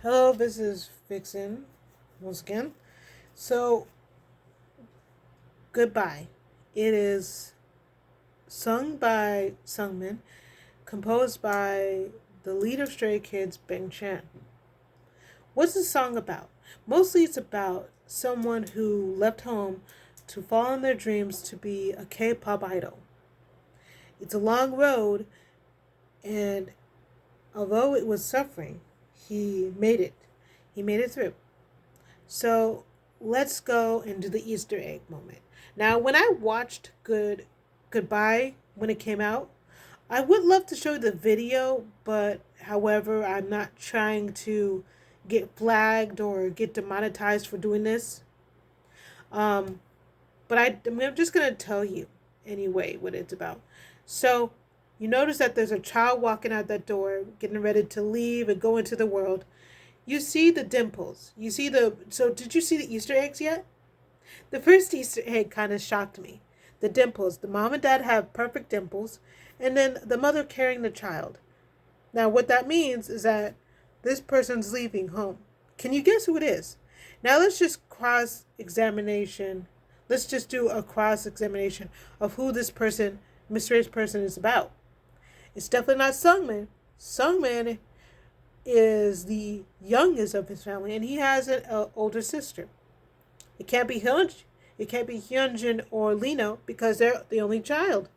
Hello, this is Vixen once again. So, Goodbye. It is sung by Sungmin, composed by the lead of Stray Kids, Bangchans. What's the song about? Mostly it's about someone who left home to follow in their dreams to be a K-pop idol. It's a long road, and although it was suffering, he made it. He made it through. So let's go into the Easter egg moment. Now, when I watched Goodbye when it came out, I would love to show you the video, but however, I'm not trying to get flagged or get demonetized for doing this. Um, but I'm just gonna tell you anyway what it's about. So you notice that there's a child walking out that door, getting ready to leave and go into the world. You see the dimples. You see the. So, did you see the Easter eggs yet? The first Easter egg kind of shocked me. The dimples. The mom and dad have perfect dimples, and then the mother carrying the child. Now, what that means is that this person's leaving home. Can you guess who it is? Now, let's just cross examination. Let's just do a cross examination of who this person, mysterious person, is about. It's definitely not Sungmin. Sungmin is the youngest of his family, and he has an older sister. It can't be Hyunjin. It can't be Hyunjin or Lino because they're the only child.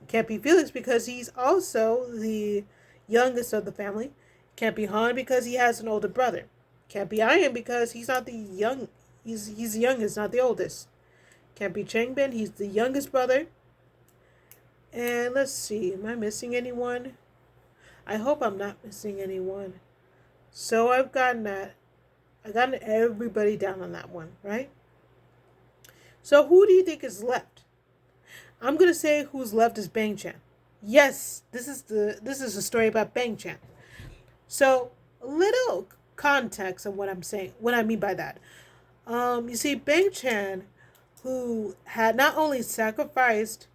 It can't be Felix because he's also the youngest of the family. It can't be Han because he has an older brother. It can't be Ian because he's not the young. He's the youngest, not the oldest. It can't be Changbin. He's the youngest brother. And let's see. Am I missing anyone? I hope I'm not missing anyone. So I've gotten that. I got everybody down on that one, right? So who do you think is left? I'm gonna say who's left is Bangchan. Yes, this is a story about Bangchan. So a little context of what I'm saying, what I mean by that. You see, Bangchan, who had not only sacrificed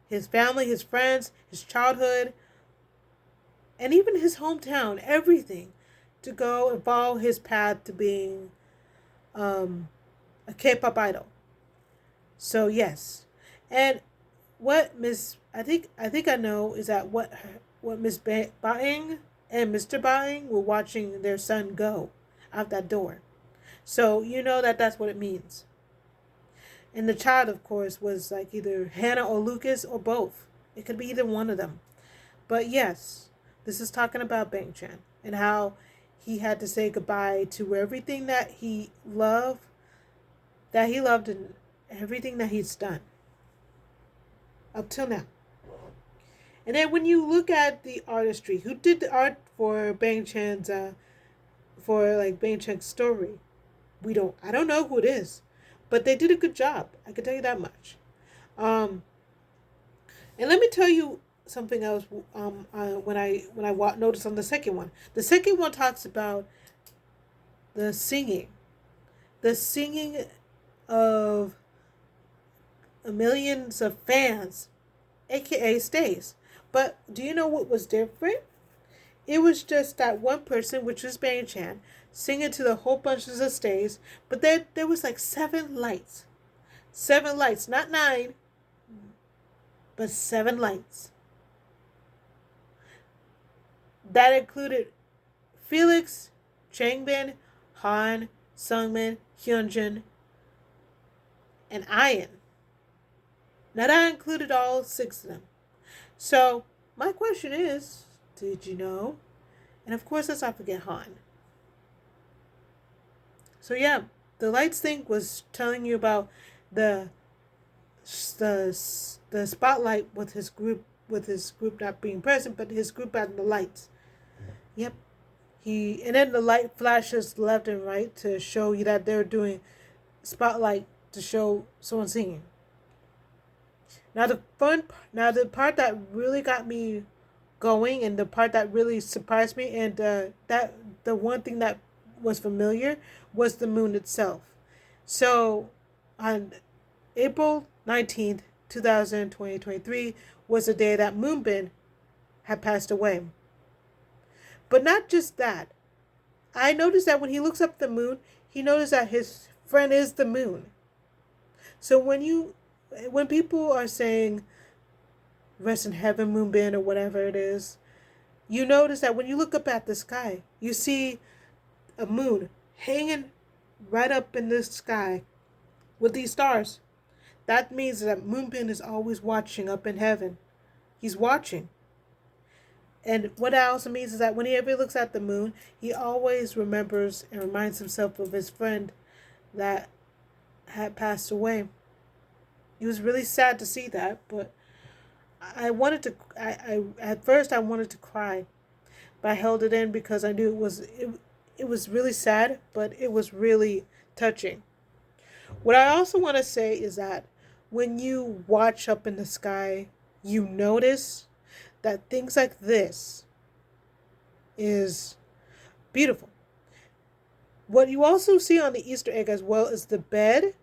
his family, his friends, his childhood, and even his hometown, everything, to go and follow his path to being a K-pop idol. So yes, and what Miss I think I know is that what Miss Baing and Mr. Baing were watching their son go out that door. So you know that that's what it means. And the child, of course, was like either Hannah or Lucas or both. It could be either one of them. But yes, this is talking about Bang Chan and how he had to say goodbye to everything that he loved and everything that he's done up till now. And then when you look at the artistry, who did the art for Bang Chan's for like Bang Chan's story? I don't know who it is, but they did a good job. I can tell you that much. Um, and let me tell you something else. When I noticed on the second one, the second one talks about the singing, the singing of millions of fans, aka stays. But do you know what was different? It was just that one person, which was Bang Chan, singing to the whole bunches of stays. But there was like seven lights, not nine, but seven lights. That included Felix, Changbin, Han, Sungmin, Hyunjin, and Ian. Now that included all six of them. So my question is, did you know? And of course, let's not forget Han. So yeah, the lights thing was telling you about the the the spotlight with his group not being present, but his group had the lights. Yep. And then the light flashes left and right to show you that they're doing spotlight to show someone singing. Now the part that really got me going, and the part that really surprised me, and that the one thing that was familiar was the moon itself. So on April 19th, 2023 was the day that Moonbin had passed away. But not just that. I noticed that when he looks up at the moon, he noticed that his friend is the moon. So when people are saying rest in heaven, Moonbin, or whatever it is, you notice that when you look up at the sky, you see a moon hanging right up in the sky with these stars. That means that Moonbin is always watching up in heaven. He's watching. And what that also means is that whenever he looks at the moon, he always remembers and reminds himself of his friend that had passed away. It was really sad to see that, but I wanted to. I at first I wanted to cry, but I held it in because I knew it was really sad, but it was really touching. What I also want to say is that when you watch up in the sky, you notice that things like this is beautiful. What you also see on the Easter egg as well is the bed,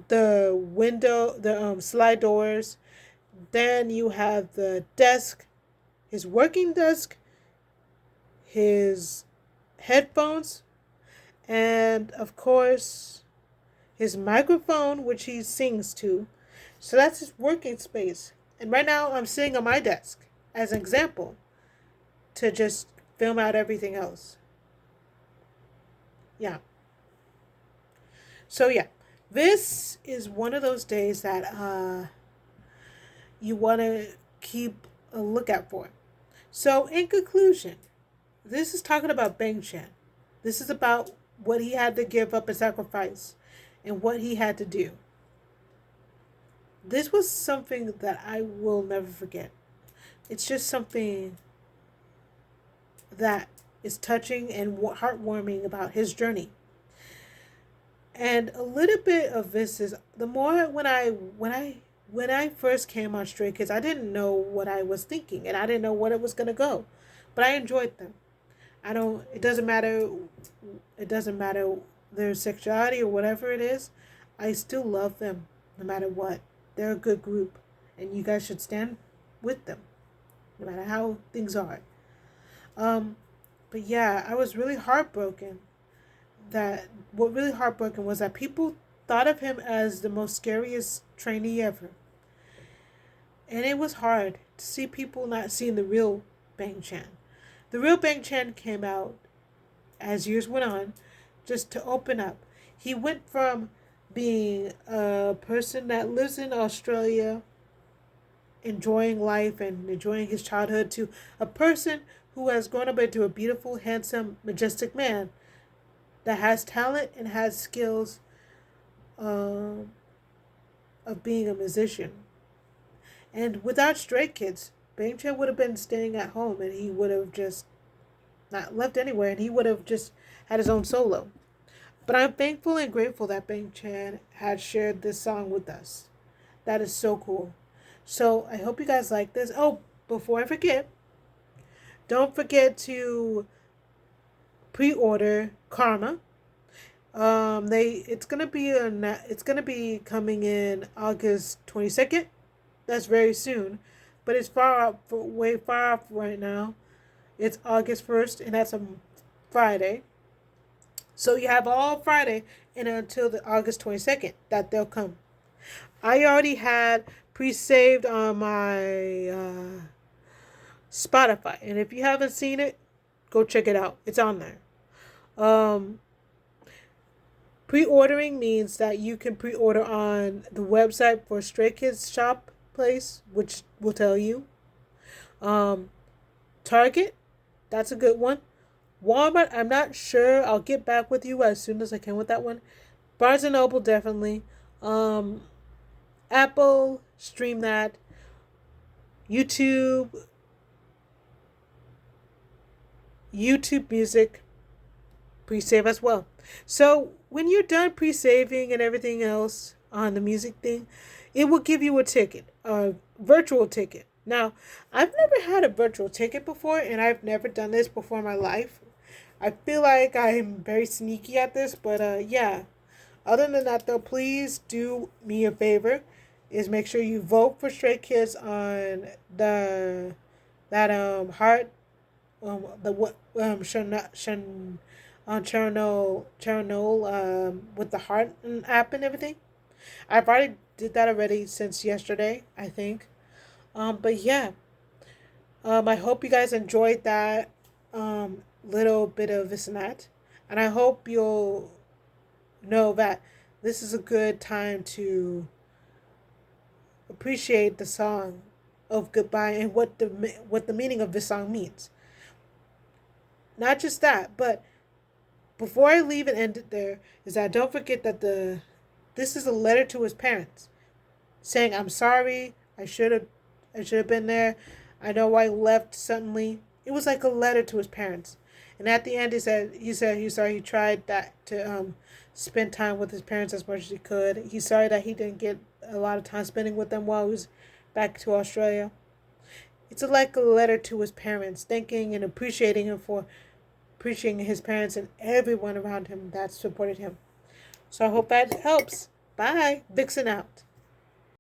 the window, the slide doors. Then you have the desk, his working desk, his headphones, and of course his microphone, which he sings to. So that's his working space. And right now I'm sitting on my desk as an example to just film out everything else. Yeah. So yeah, this is one of those days that you want to keep a lookout for. So in conclusion, this is talking about Bangchan. This is about what he had to give up and sacrifice and what he had to do. This was something that I will never forget. It's just something that is touching and heartwarming about his journey. And a little bit of this is the more when I first came on Stray Kids, I didn't know what I was thinking and I didn't know what it was gonna go, but I enjoyed them. I don't. It doesn't matter. It doesn't matter their sexuality or whatever it is. I still love them no matter what. They're a good group, and you guys should stand with them, no matter how things are. Um, but yeah, I was really heartbroken. What really heartbroken was that people thought of him as the most scariest trainee ever, and it was hard to see people not seeing the real Bang Chan. The real Bang Chan came out as years went on, just to open up. He went from being a person that lives in Australia, enjoying life and enjoying his childhood, to a person who has grown up into a beautiful, handsome, majestic man that has talent and has skills um, of being a musician. And without Stray Kids, Bang Chan would have been staying at home and he would have just not left anywhere and he would have just had his own solo. But I'm thankful and grateful that Bang Chan had shared this song with us. That is so cool. So I hope you guys like this. Oh, before I forget, don't forget to pre-order Karma. It's gonna be coming in August 22nd. That's very soon, but it's way far off right now. It's August 1st, and that's a Friday. So you have all Friday and until the August 22nd that they'll come. I already had pre-saved on my Spotify, and if you haven't seen it, go check it out. It's on there. Um, Pre-ordering means that you can pre-order on the website for Stray Kids shop place, which will tell you. Um, Target, that's a good one. Walmart, I'm not sure. I'll get back with you as soon as I can with that one. Barnes and Noble, definitely. Um, Apple, stream that. YouTube Music, pre-save as well. So when you're done pre-saving and everything else on the music thing, it will give you a ticket, a virtual ticket. Now, I've never had a virtual ticket before, and I've never done this before in my life. I feel like I'm very sneaky at this, but yeah. Other than that, though, please do me a favor, is make sure you vote for Stray Kids on the that heart the what Cherno with the heart app and everything. I've already did that already since yesterday, I think. But yeah, I hope you guys enjoyed that little bit of this and that, and I hope you'll know that this is a good time to appreciate the song of goodbye and what the meaning of this song means. Not just that, but before I leave and end it there, is that don't forget that the this is a letter to his parents saying I'm sorry. I should have been there. I know I left suddenly. It was like a letter to his parents. And at the end he said he's sorry he tried that to spend time with his parents as much as he could. He's sorry that he didn't get a lot of time spending with them while he was back to Australia. It's like a letter to his parents, thanking and appreciating his parents and everyone around him that supported him. So I hope that helps. Bye. Vixen out.